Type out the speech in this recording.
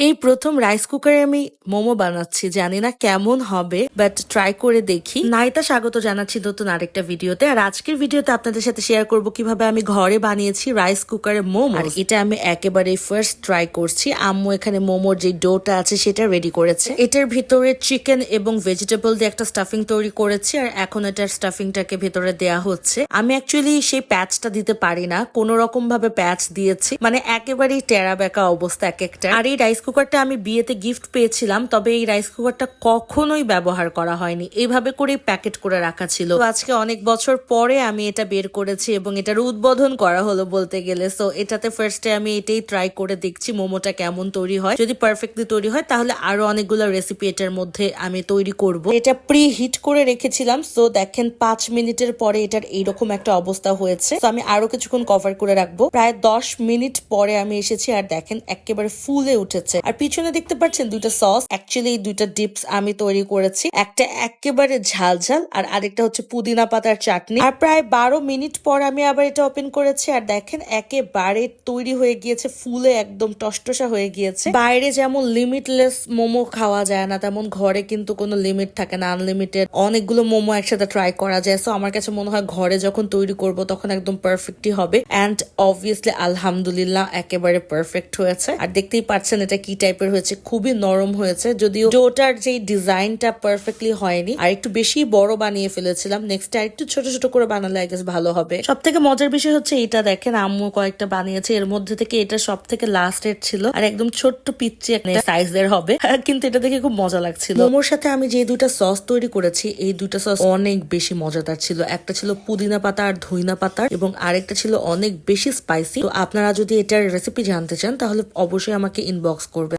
এই প্রথম রাইস কুকারে আমি মোমো বানাচ্ছি, জানি না কেমন হবে, বাট ট্রাই করে দেখি। নাইতা স্বাগত জানাচ্ছি নতুন আরেকটা ভিডিওতে। আর আজকের ভিডিওতে আপনাদের সাথে শেয়ার করব কিভাবে আমি ঘরে বানিয়েছি রাইস কুকারে মোমো। আর এটা আমি একেবারে ফার্স্ট ট্রাই করছি। আম্মু এখানে মোমোর যে ডোটা আছে সেটা রেডি করেছে। এটার ভিতরে চিকেন এবং ভেজিটেবল দিয়ে একটা স্টাফিং তৈরি করেছি, আর এখন এটার স্টাফিংটাকে ভেতরে দেয়া হচ্ছে। আমি অ্যাকচুয়ালি সেই প্যাচটা দিতে পারি না, কোনো রকম ভাবে প্যাচ দিয়েছি, মানে একেবারেই টেরা বেকা অবস্থা এক একটা। আর এই রাইস কুকারটা আমি বিয়েতে গিফট পেয়েছিলাম, তবে এই রাইস কুকারটা কখনোই ব্যবহার করা হয়নি, এইভাবে করে প্যাকেট করে রাখা ছিল। তো আজকে অনেক বছর পরে আমি এটা বের করেছি এবং এটার উদ্বোধন করা হলো বলতে গেলে। সো এটাতে ফার্স্টে আমি এটাই ট্রাই করে দেখছি মোমোটা কেমন তৈরি হয়। যদি পারফেক্টলি তৈরি হয় তাহলে আরো অনেকগুলো রেসিপি এটার মধ্যে আমি তৈরি করব। এটা প্রি হিট করে রেখেছিলাম। সো দেখেন 5 মিনিটের পরে এটার এইরকম একটা অবস্থা হয়েছে। তো আমি আরো কিছুক্ষণ কভার করে রাখবো। প্রায় 10 মিনিট পরে আমি এসেছি, আর দেখেন একেবারে ফুলে উঠেছে। আর পিছনে দেখতে পাচ্ছেন দুইটা সস। অ্যাকচুয়ালি এই দুইটা ডিপস আমি তৈরি করেছি, একটা একেবারে ঝাল ঝাল আর আরেকটা হচ্ছে পুদিনা পাতার চাটনি। আর প্রায় 12 মিনিট পর আমি আবার এটা ওপেন করেছি, আর দেখেন একেবারে তৈরি হয়ে গিয়েছে, ফুলে একদম টসটসা হয়ে গিয়েছে। বাইরে যেমন লিমিটলেস মোমো খাওয়া যায় না, তেমন ঘরে কিন্তু কোনো লিমিট থাকে না, আনলিমিটেড অনেকগুলো মোমো একসাথে ট্রাই করা যায়। সো আমার কাছে মনে হয় ঘরে যখন তৈরি করব তখন একদম পারফেক্টই হবে। অ্যান্ড অবভিয়াসলি আলহামদুলিল্লাহ একেবারে পারফেক্ট হয়েছে। আর দেখতেই পাচ্ছেন এটা কি টাইপের হয়েছে, খুবই নরম হয়েছে। যদিও ডোটার যে ডিজাইনটা পারফেক্টলি হয়নি, আর একটু বেশি বড় বানিয়ে ফেলেছিলাম। নেক্সট আর একটু ছোট ছোট করে বানালে আই গেস ভালো হবে। সব থেকে মজার বিষয় হচ্ছে এটা দেখেন, আম্মু কয়েকটা বানিয়েছে, এর মধ্যে থেকে এটা সব থেকে লাস্টের ছিল, আর একদম ছোট্ট পিচ্চি একটা সাইজের হবে, কিন্তু এটা দেখে খুব মজা লাগছিল। মোমোর সাথে আমি যে দুইটা সস তৈরি করেছি, এই দুইটা সস অনেক বেশি মজাদার ছিল। একটা ছিল পুদিনা পাতা আর ধইনা পাতা, এবং আরেকটা ছিল অনেক বেশি স্পাইসি। তো আপনারা যদি এটার রেসিপি জানতে চান তাহলে অবশ্যই আমাকে ইনবক্স করবেন।